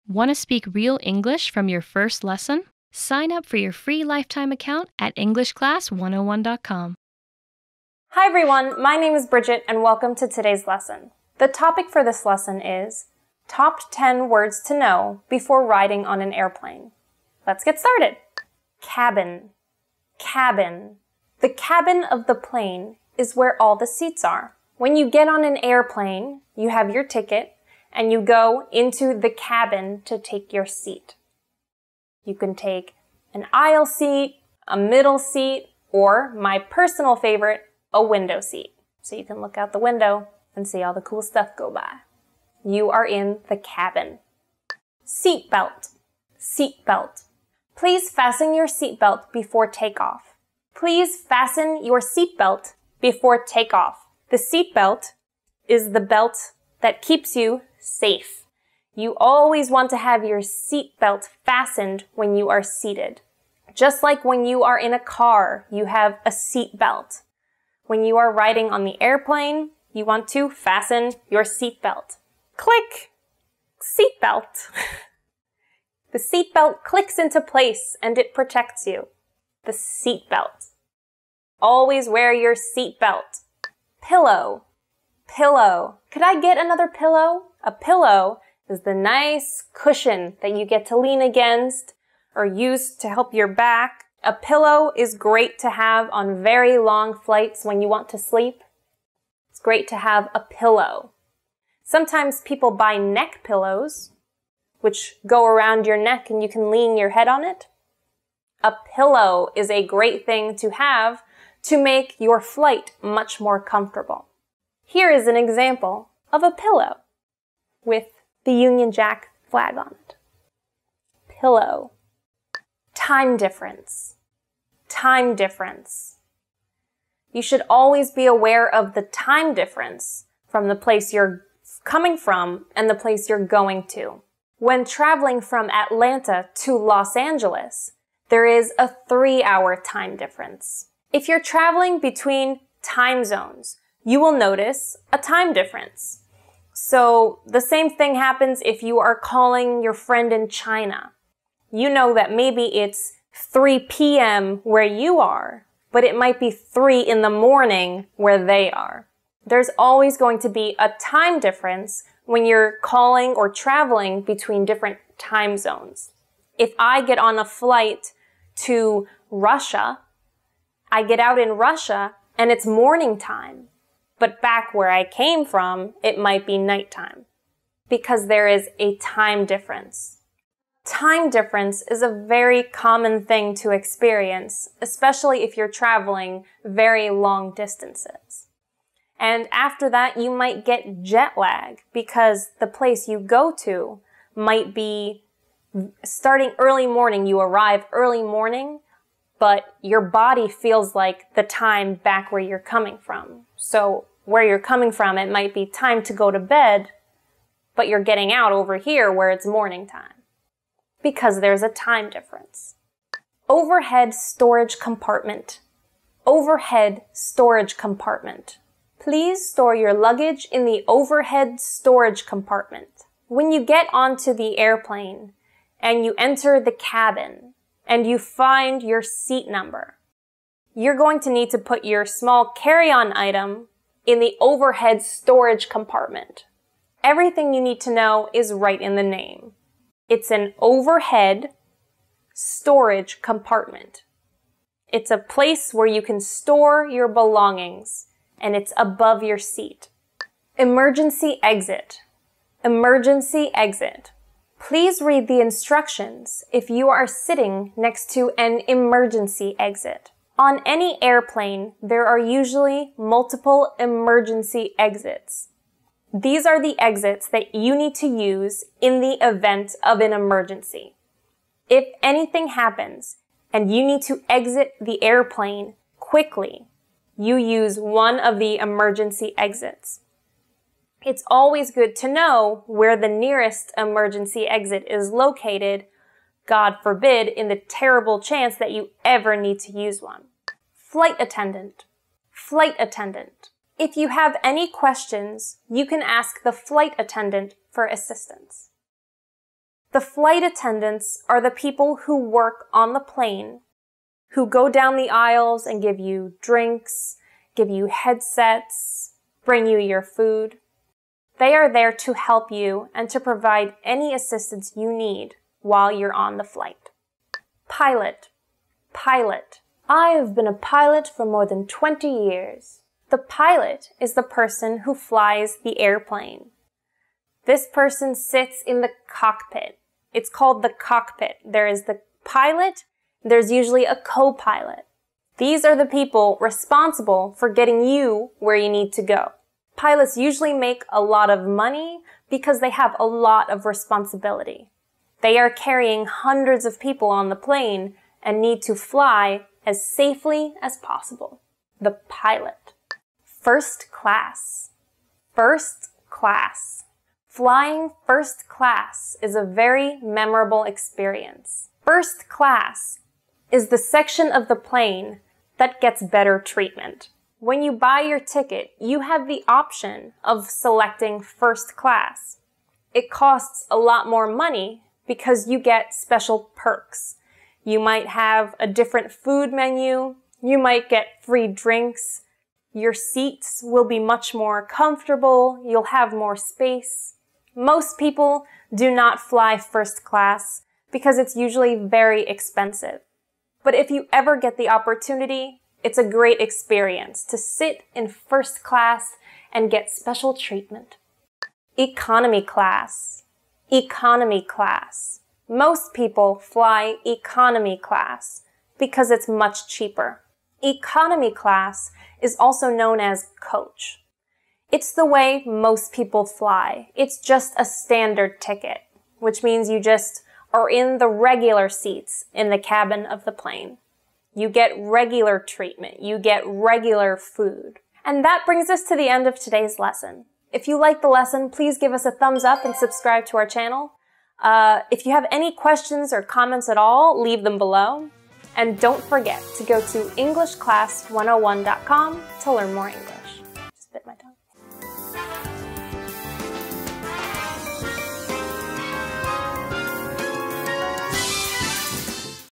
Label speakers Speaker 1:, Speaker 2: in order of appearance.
Speaker 1: Want to speak real English from your first lesson? Sign up for your free lifetime account at EnglishClass101.com.
Speaker 2: Hi everyone, my name is Bridget and welcome to today's lesson. The topic for this lesson is Top 10 Words to Know Before Riding on an Airplane. Let's get started. Cabin. Cabin. The cabin of the plane is where all the seats are. When you get on an airplane, you have your ticket and you go into the cabin to take your seat. You can take an aisle seat, a middle seat, or my personal favorite, a window seat. So you can look out the window and see all the cool stuff go by. You are in the cabin. Seat belt. Seat belt. Please fasten your seat belt before takeoff. Please fasten your seat belt before takeoff. The seat belt is the belt that keeps you safe. You always want to have your seat belt fastened when you are seated. Just like when you are in a car, you have a seat belt. When you are riding on the airplane, you want to fasten your seat belt. Click! Seat belt. The seat belt clicks into place and it protects you. The seat belt. Always wear your seat belt. Pillow. Pillow. Could I get another pillow? A pillow is the nice cushion that you get to lean against or use to help your back. A pillow is great to have on very long flights when you want to sleep. It's great to have a pillow. Sometimes people buy neck pillows, which go around your neck and you can lean your head on it. A pillow is a great thing to have to make your flight much more comfortable. Here is an example of a pillow with the Union Jack flag on it. Pillow. Time difference. Time difference. You should always be aware of the time difference from the place you're coming from and the place you're going to. When traveling from Atlanta to Los Angeles, there is a 3-hour time difference. If you're traveling between time zones, you will notice a time difference. So the same thing happens if you are calling your friend in China. You know that maybe it's 3 p.m. where you are, but it might be 3 in the morning where they are. There's always going to be a time difference when you're calling or traveling between different time zones. If I get on a flight to Russia, I get out in Russia and it's morning time. But back where I came from, it might be nighttime because there is a time difference. Time difference is a very common thing to experience, especially if you're traveling very long distances. And after that, you might get jet lag because the place you go to might be starting early morning. You arrive early morning, but your body feels like the time back where you're coming from. So where you're coming from, it might be time to go to bed, but you're getting out over here where it's morning time because there's a time difference. Overhead storage compartment. Overhead storage compartment. Please store your luggage in the overhead storage compartment. When you get onto the airplane and you enter the cabin, and you find your seat number, you're going to need to put your small carry-on item in the overhead storage compartment. Everything you need to know is right in the name. It's an overhead storage compartment. It's a place where you can store your belongings, and it's above your seat. Emergency exit. Emergency exit. Please read the instructions if you are sitting next to an emergency exit. On any airplane, there are usually multiple emergency exits. These are the exits that you need to use in the event of an emergency. If anything happens and you need to exit the airplane quickly, you use one of the emergency exits. It's always good to know where the nearest emergency exit is located, God forbid, in the terrible chance that you ever need to use one. Flight attendant. Flight attendant. If you have any questions, you can ask the flight attendant for assistance. The flight attendants are the people who work on the plane, who go down the aisles and give you drinks, give you headsets, bring you your food. They are there to help you and to provide any assistance you need while you're on the flight. Pilot. Pilot. I have been a pilot for more than 20 years. The pilot is the person who flies the airplane. This person sits in the cockpit. It's called the cockpit. There is the pilot. There's usually a co-pilot. These are the people responsible for getting you where you need to go. Pilots usually make a lot of money because they have a lot of responsibility. They are carrying hundreds of people on the plane and need to fly as safely as possible. The pilot. First class. First class. Flying first class is a very memorable experience. First class is the section of the plane that gets better treatment. When you buy your ticket, you have the option of selecting first class. It costs a lot more money because you get special perks. You might have a different food menu. You might get free drinks. Your seats will be much more comfortable. You'll have more space. Most people do not fly first class because it's usually very expensive. But if you ever get the opportunity, it's a great experience to sit in first class and get special treatment. Economy class. Economy class. Most people fly economy class because it's much cheaper. Economy class is also known as coach. It's the way most people fly. It's just a standard ticket, which means you just are in the regular seats in the cabin of the plane. You get regular treatment. You get regular food. And that brings us to the end of today's lesson. If you liked the lesson, please give us a thumbs up and subscribe to our channel. If you have any questions or comments at all, leave them below. And don't forget to go to EnglishClass101.com to learn more English. Just bit my tongue.